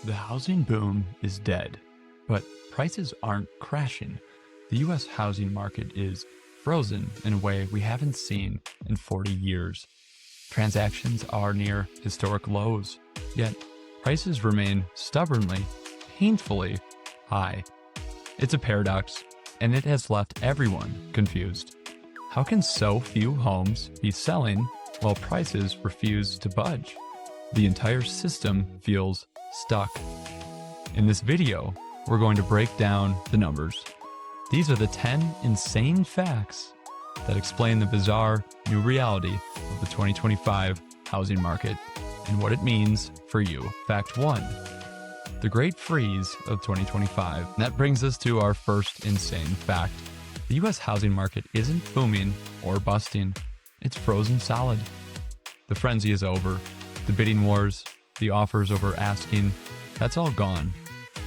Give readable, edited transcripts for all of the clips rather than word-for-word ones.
The housing boom is dead, but prices aren't crashing. The US housing market is frozen in a way we haven't seen in 40 years. Transactions are near historic lows, yet prices remain stubbornly, painfully high. It's a paradox, and it has left everyone confused. How can so few homes be selling while prices refuse to budge? The entire system feels stuck. In this video, we're going to break down the numbers. These are the 10 insane facts that explain the bizarre new reality of the 2025 housing market and what it means for you. Fact 1. The Great Freeze of 2025. And that brings us to our first insane fact. The US housing market isn't booming or busting. It's frozen solid. The frenzy is over. The bidding wars, the offers over asking, that's all gone.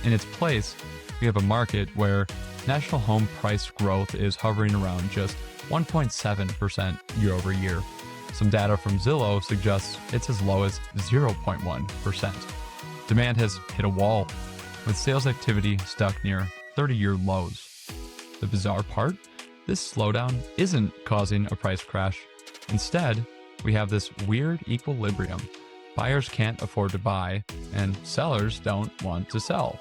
In its place, we have a market where national home price growth is hovering around just 1.7% year over year. Some data from Zillow suggests it's as low as 0.1%. Demand has hit a wall, with sales activity stuck near 30-year lows. The bizarre part? This slowdown isn't causing a price crash. Instead, we have this weird equilibrium. Buyers can't afford to buy, and sellers don't want to sell.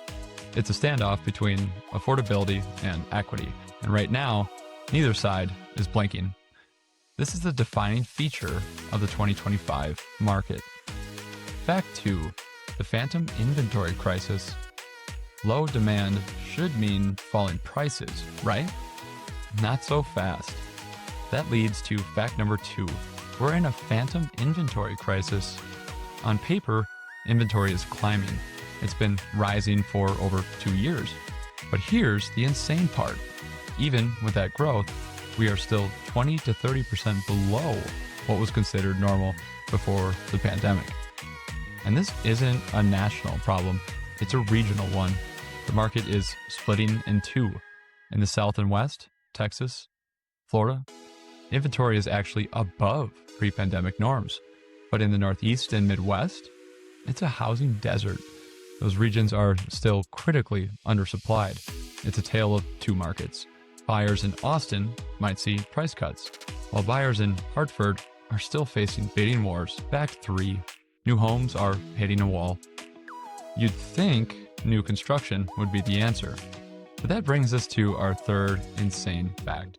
It's a standoff between affordability and equity, and right now, neither side is blinking. This is the defining feature of the 2025 market. Fact 2. The phantom inventory crisis. Low demand should mean falling prices, right? Not so fast. That leads to fact number 2. We're in a phantom inventory crisis. On paper, inventory is climbing. It's been rising for over 2 years. But here's the insane part. Even with that growth, we are still 20 to 30% below what was considered normal before the pandemic. And this isn't a national problem, it's a regional one. The market is splitting in two. In the South and West, Texas, Florida, inventory is actually above pre-pandemic norms. But in the Northeast and Midwest, it's a housing desert. Those regions are still critically undersupplied. It's a tale of two markets. Buyers in Austin might see price cuts, while buyers in Hartford are still facing bidding wars. Fact 3. New homes are hitting a wall. You'd think new construction would be the answer, but that brings us to our third insane fact.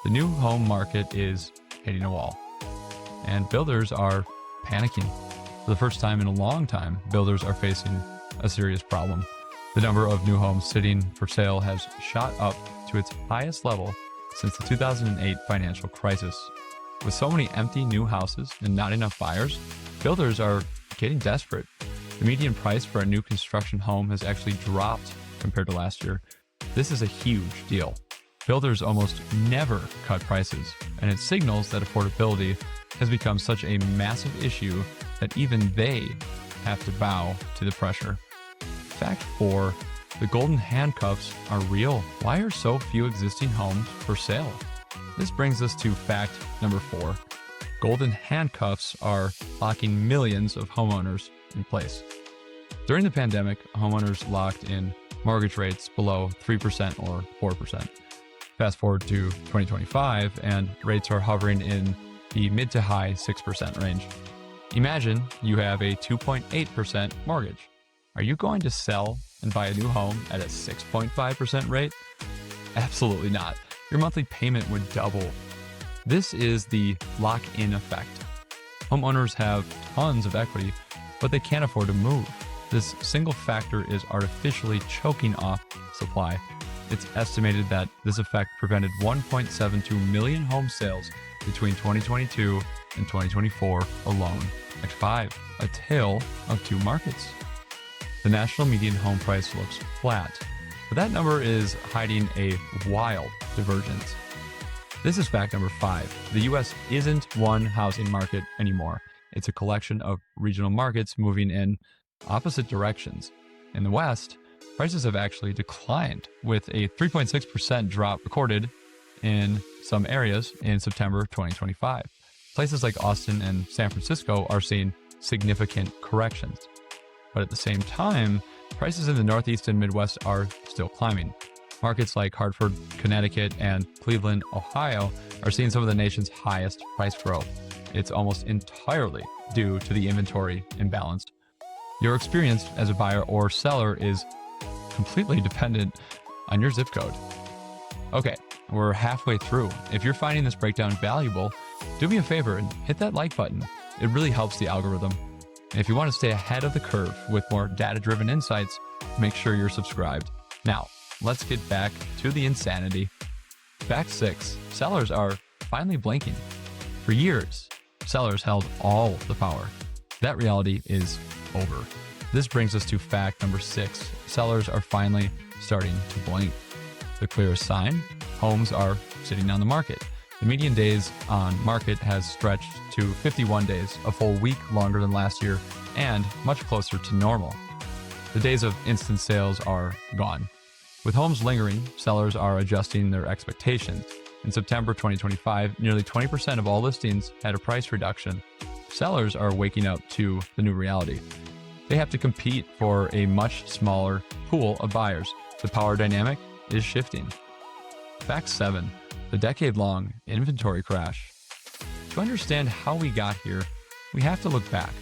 The new home market is hitting a wall, and builders are panicking. For the first time in a long time, builders are facing a serious problem. The number of new homes sitting for sale has shot up to its highest level since the 2008 financial crisis. With so many empty new houses and not enough buyers, builders are getting desperate. The median price for a new construction home has actually dropped compared to last year. This is a huge deal. Builders almost never cut prices, and it signals that affordability has become such a massive issue that even they have to bow to the pressure. Fact 4. The golden handcuffs are real. Why are so few existing homes for sale? This brings us to fact number 4. Golden handcuffs are locking millions of homeowners in place. During the pandemic, homeowners locked in mortgage rates below 3% or 4%. Fast forward to 2025, and rates are hovering in the mid to high 6% range. Imagine you have a 2.8% mortgage. Are you going to sell and buy a new home at a 6.5% rate? Absolutely not. Your monthly payment would double. This is the lock-in effect. Homeowners have tons of equity, but they can't afford to move. This single factor is artificially choking off supply. It's estimated that this effect prevented 1.72 million home sales between 2022 and 2024 alone. Fact 5. A tale of two markets. The national median home price looks flat, but that number is hiding a wild divergence. This is fact number 5. The US isn't one housing market anymore. It's a collection of regional markets moving in opposite directions. In the West, prices have actually declined, with a 3.6% drop recorded in some areas in September 2025. Places like Austin and San Francisco are seeing significant corrections. But at the same time, prices in the Northeast and Midwest are still climbing. Markets like Hartford, Connecticut, and Cleveland, Ohio are seeing some of the nation's highest price growth. It's almost entirely due to the inventory imbalance. Your experience as a buyer or seller is completely dependent on your zip code. Okay, we're halfway through. If you're finding this breakdown valuable, do me a favor and hit that like button. It really helps the algorithm. And if you want to stay ahead of the curve with more data-driven insights, make sure you're subscribed. Now, let's get back to the insanity. Fact 6, sellers are finally blinking. For years, sellers held all the power. That reality is over. This brings us to fact number 6. Sellers are finally starting to blink. The clearest sign, homes are sitting on the market. The median days on market has stretched to 51 days, a full week longer than last year, and much closer to normal. The days of instant sales are gone. With homes lingering, sellers are adjusting their expectations. In September 2025, nearly 20% of all listings had a price reduction. Sellers are waking up to the new reality. They have to compete for a much smaller pool of buyers. The power dynamic is shifting. Fact 7, the decade-long inventory crash. To understand how we got here, we have to look back.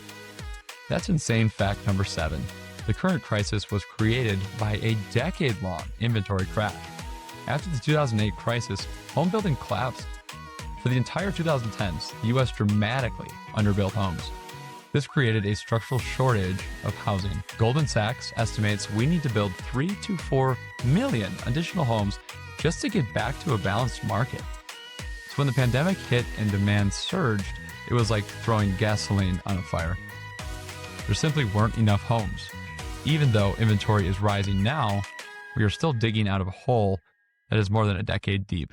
That's insane fact number 7. The current crisis was created by a decade-long inventory crash. After the 2008 crisis, home building collapsed. For the entire 2010s, the U.S. dramatically underbuilt homes. This created a structural shortage of housing. Goldman Sachs estimates we need to build 3 to 4 million additional homes just to get back to a balanced market. So when the pandemic hit and demand surged, it was like throwing gasoline on a fire. There simply weren't enough homes. Even though inventory is rising now, we are still digging out of a hole that is more than a decade deep.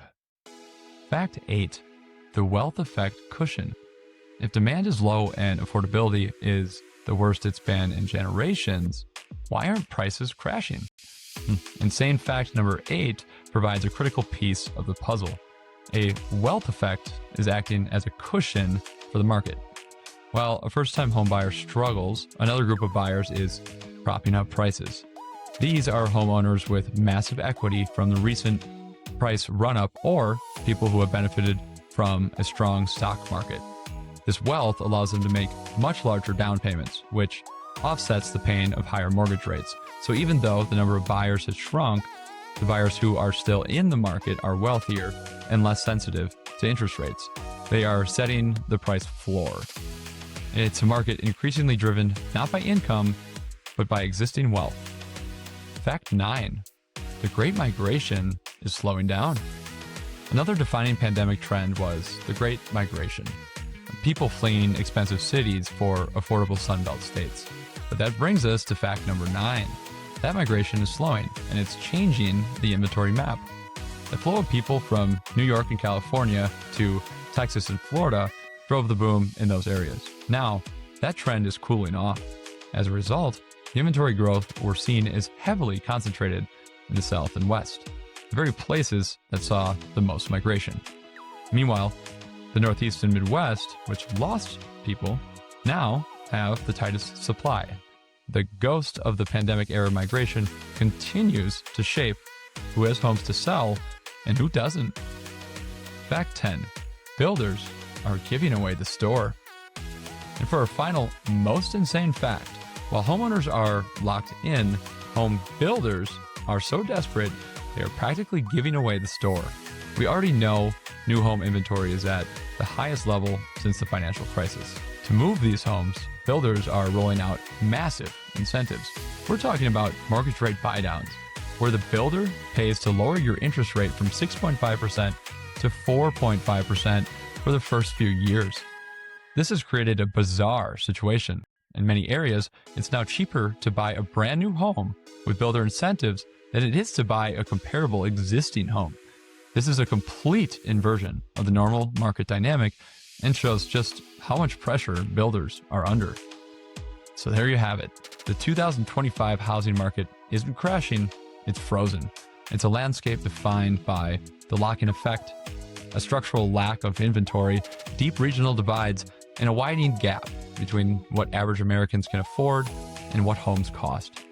Fact 8, the wealth effect cushion. If demand is low and affordability is the worst it's been in generations, why aren't prices crashing? Insane fact number 8 provides a critical piece of the puzzle. A wealth effect is acting as a cushion for the market. While a first-time home buyer struggles, another group of buyers is propping up prices. These are homeowners with massive equity from the recent price run-up or people who have benefited from a strong stock market. This wealth allows them to make much larger down payments, which offsets the pain of higher mortgage rates. So even though the number of buyers has shrunk, the buyers who are still in the market are wealthier and less sensitive to interest rates. They are setting the price floor. It's a market increasingly driven not by income, but by existing wealth. Fact 9, the Great Migration is slowing down. Another defining pandemic trend was the Great Migration. People fleeing expensive cities for affordable Sunbelt states. But that brings us to fact number 9. That migration is slowing, and it's changing the inventory map. The flow of people from New York and California to Texas and Florida drove the boom in those areas. Now, that trend is cooling off. As a result, the inventory growth we're seeing is heavily concentrated in the South and West, the very places that saw the most migration. Meanwhile, the Northeast and Midwest, which lost people, now have the tightest supply. The ghost of the pandemic-era migration continues to shape who has homes to sell and who doesn't. Fact 10, builders are giving away the store. And for our final, most insane fact, while homeowners are locked in, home builders are so desperate they are practically giving away the store. We already know new home inventory is at the highest level since the financial crisis. To move these homes, builders are rolling out massive incentives. We're talking about mortgage rate buydowns, where the builder pays to lower your interest rate from 6.5% to 4.5% for the first few years. This has created a bizarre situation. In many areas, it's now cheaper to buy a brand new home with builder incentives than it is to buy a comparable existing home. This is a complete inversion of the normal market dynamic and shows just how much pressure builders are under. So there you have it. The 2025 housing market isn't crashing, it's frozen. It's a landscape defined by the lock-in effect, a structural lack of inventory, deep regional divides, and a widening gap between what average Americans can afford and what homes cost.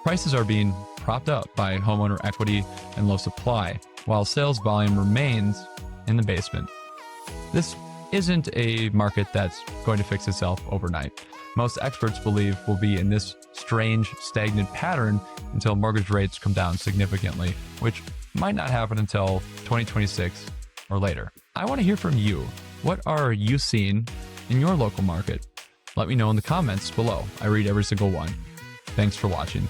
Prices are being propped up by homeowner equity and low supply, while sales volume remains in the basement. This isn't a market that's going to fix itself overnight. Most experts believe we'll be in this strange, stagnant pattern until mortgage rates come down significantly, which might not happen until 2026 or later. I want to hear from you. What are you seeing in your local market? Let me know in the comments below. I read every single one. Thanks for watching.